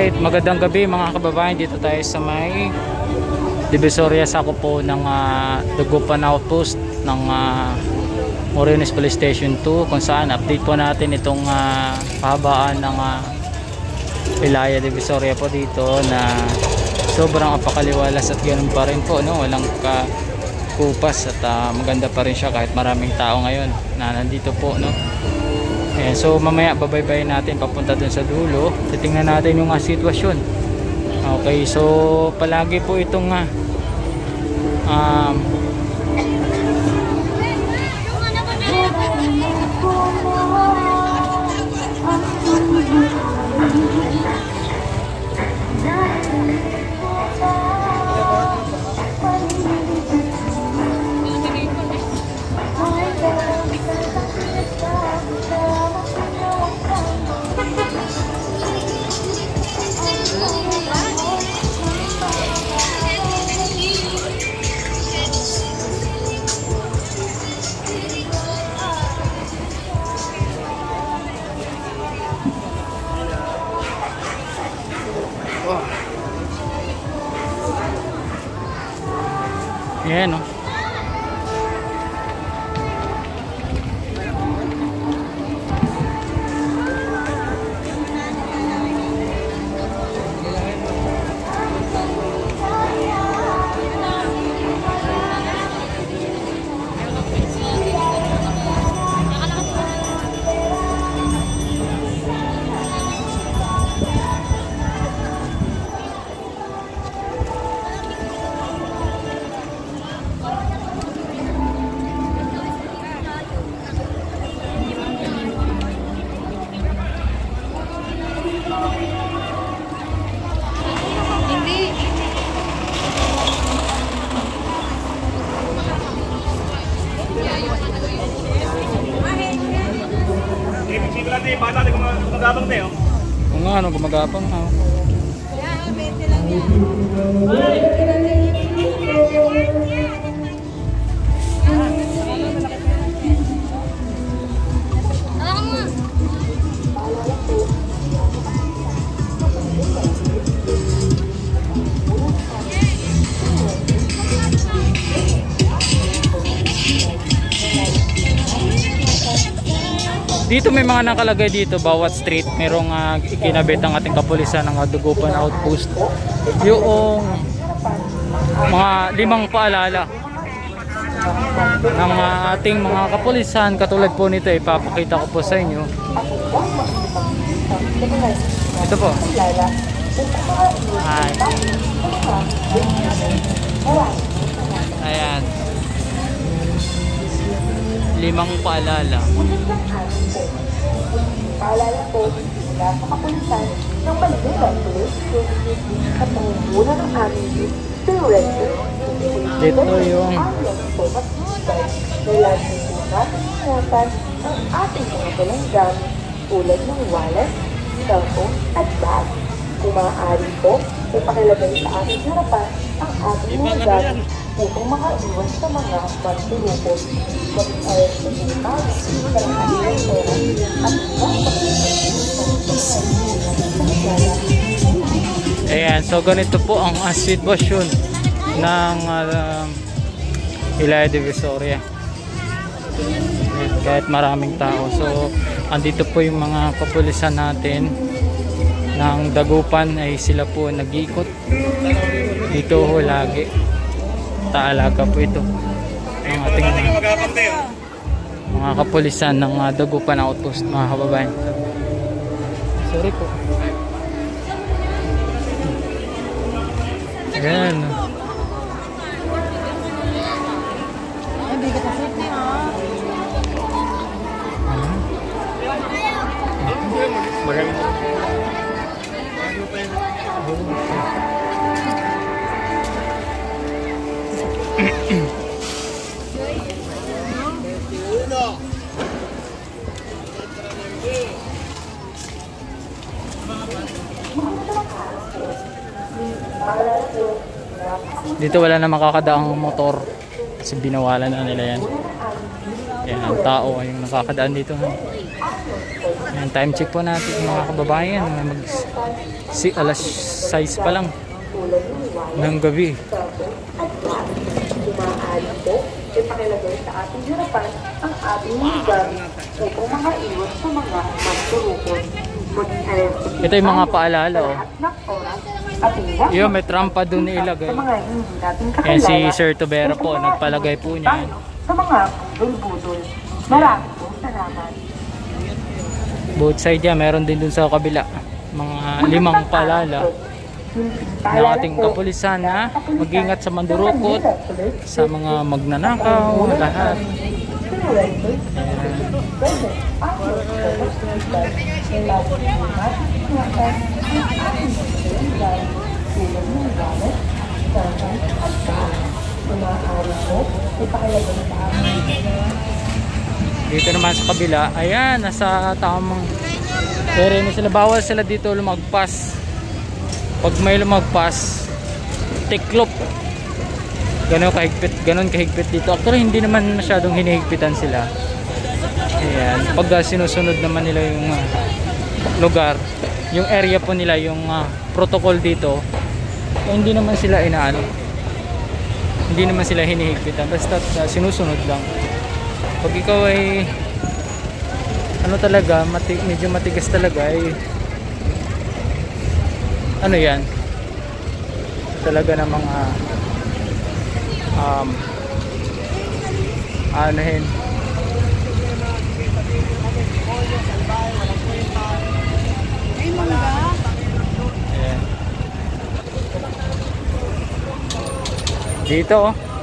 Alright, magandang gabi mga kababayan. Dito tayo sa may Divisoria, sako po ng Dagupan Outpost ng Moriones Police Station 2, kung saan update po natin itong pahabaan ng Ilaya Divisoria po dito na sobrang apakaliwalas at ganoon pa rin po, no? Walang kupas at maganda pa rin siya kahit maraming tao ngayon na nandito po, no? Ayan, so mamaya babaybayin natin papunta dun sa dulo. Titingnan natin yung sitwasyon. Okay, so palagi po itong yan, no? Bata, di gumagapang tayo. Kung nga, ano, gumagapang ha. Kaya, 20 lang yan. Dito may mga nakalagay dito, bawat street merong ikinabit ang ating kapulisan ng Dagupan Outpost. Yung mga 5 paalala ng ating mga kapulisan, katulad po nito, ipapakita ko po sa inyo. Ito po. Ayan. 5 paalala. Paalala po mula sa kapulisan ng Maynila Police at nangunguna ng aming director. Dito yung Kailangan po natin ingatan ang ating mga walang gamit tulad ng wallet, cellphone at bag. Kung maaari po, ipakilagay sa ating harapan ang ating mga gamit upang makaiwan sa mga magturupos, mag-ayos sa bukas, kalahati ng pera, at ayan, so ganito po ang sitwasyon ng Ilaya Divisoria. Kahit maraming tao. So andito po yung mga kapulisan natin ng Dagupan, ay sila po nag-iikot dito ho lagi. Taalaga po ito ang ating mga kapulisan ng Dagupan Outpost, mga kababayan. Sorry po. Ayan. Hindi ka kasi Dito wala na makakadaang motor kasi binawalan na nila yan. Yan, ang tao ay yung nakakadaan dito. Ayan, time check po natin mga kababayan. Alas 6 pa lang ng gabi. Maaari po ipakilagay sa ating harapan ang ating lugar upang makaiwas sa mga magturukon. Ito yung mga paalala, oh. Yun, may trampa doon ilagay. Ayan si Sir Tobera po, nagpalagay po niya. Sa mga budol-budol. Maraming po salamat. Both side yan, meron din doon sa kabila. Mga 5 paalala ng ating kapulisan na mag-ingat sa mandurukot, sa mga magnanakaw, lahat. Dito naman sa kabila, ayan, nasa tamang area na sila. Bawal sila dito lumagpas. Pag may lumagpas, tiklop. Ganon kahigpit dito. Actually, hindi naman masyadong hinihigpitan sila. Ayan. Pag sinusunod naman nila yung lugar, yung area po nila, yung protocol dito, hindi naman sila inaano. Hindi naman sila hinihigpitan. Basta sinusunod lang. Pag ikaw ay ano talaga, medyo matigas talaga, ay ano yan talaga ng mga anuhin. Ayan. Dito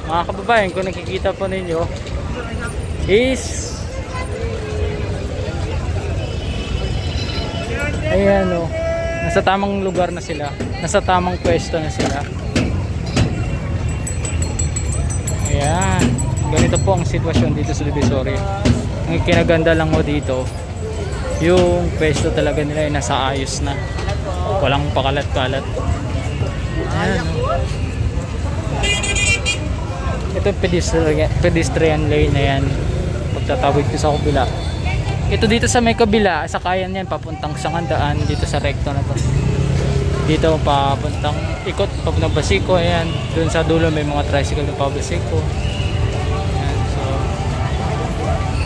mga kababayan, kung nakikita po ninyo is ayan o, nasa tamang lugar na sila, nasa tamang pwesto na sila. Ayan, ganito po ang sitwasyon dito sa Divisoria. Ang kinaganda lang mo dito, yung pwesto talaga nila ay nasa ayos na, walang pakalat-kalat. Ayan o. Ito pedestrian lane na yan, pagtatawid ko sa kabila. Ito dito sa may kabila, sakayan yan papuntang Sangandaan, dito sa recto na to. Dito papuntang ikot papuntang Basico. Ayan, doon sa dulo may mga tricycle na pa Basico. Ayan, so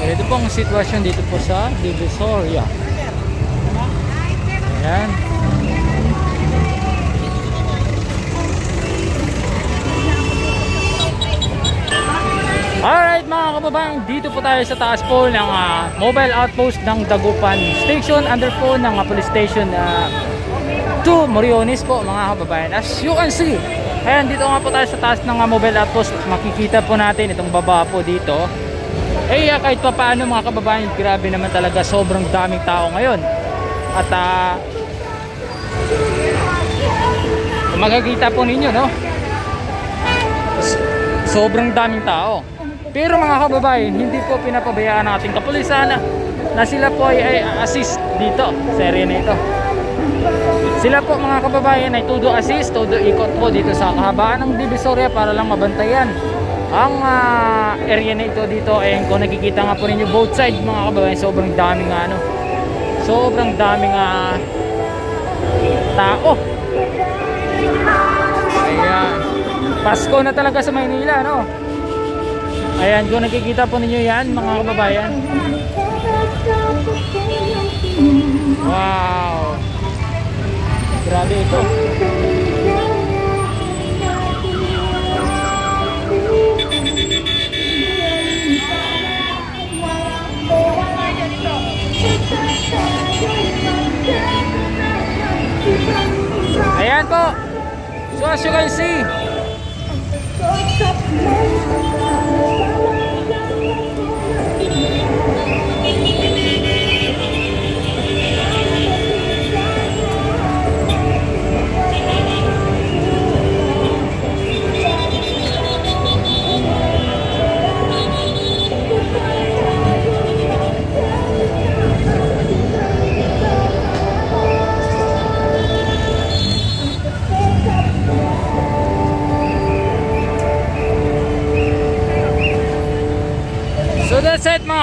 ganito po ang sitwasyon dito po sa Divisoria. Ayan. Alright mga kababayan, dito po tayo sa taas po ng mobile outpost ng Dagupan Station, under po ng police station 2 Moriones po mga kababayan. As you can see, ayan, dito nga po tayo sa taas ng mobile outpost. Makikita po natin itong baba po dito. Eh kahit pa paano mga kababayan, grabe naman talaga, sobrang daming tao ngayon. At makikita po ninyo, no, sobrang daming tao. Pero mga kababayan, hindi po pinapabayaan ng ating kapulisan na sila po ay assist dito sa area na ito. Sila po mga kababayan ay todo assist, todo ikot po dito sa kahabaan ng Divisoria para lang mabantayan ang area na ito dito. Eh kung nakikita nga po ninyo both side mga kababayan, sobrang daming sobrang daming tao. Ayan, Pasko na talaga sa Maynila, no? Ayan, kung nakikita po ninyo yan mga kababayan. Wow, grabe ito. Ayan po, so as you can see,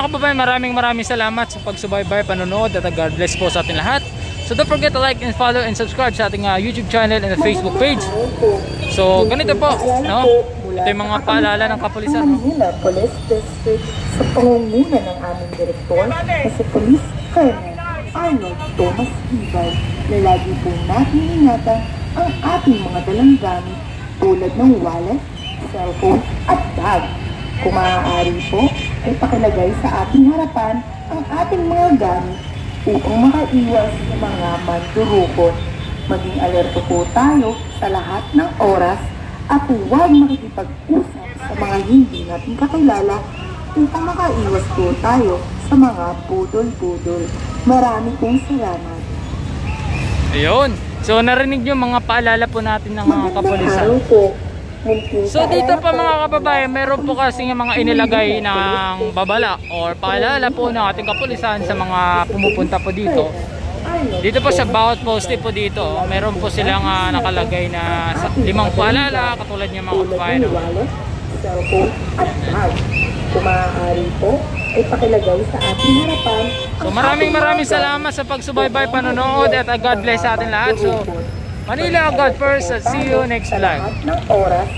mga kababayan, maraming salamat sa pagsubaybay, panonood at God bless po sa ating lahat. So don't forget to like and follow and subscribe sa ating YouTube channel and Facebook page. So ganito po, no? Ito yung mga paalala ng kapulisan, no? Manila Police District sa pangunguna ng aming direktor na si Police Colonel Arnold Thomas Ibay na lagi pong natin ingatan ang ating mga dalang gamit tulad ng wallet, cellphone at bag. Kung maaari po, ay pakilagay sa ating harapan ang ating mga gamit upang makaiwas sa mga mandurukot. Maging alerto po tayo sa lahat ng oras at huwag makikipag-usap sa mga hindi natin kakilala upang makaiwas po tayo sa mga pudol-pudol. Marami pong salamat. Ayun. So narinig nyo mga paalala po natin ng mga kapulisan. So dito pa mga kababayan, meron po kasi mga inilagay ng babala or paalala po ng ating kapulisan sa mga pumupunta po dito. Dito po sa bawat poste po dito, meron po silang nakalagay na 5 paalala katulad ng mga kababayan. Kung maaari po, ay pakilagay sa ating harapan. So maraming salamat sa pagsubaybay, panonood at God bless sa atin lahat. So Manila, God first, at see you next vlog. Ng oras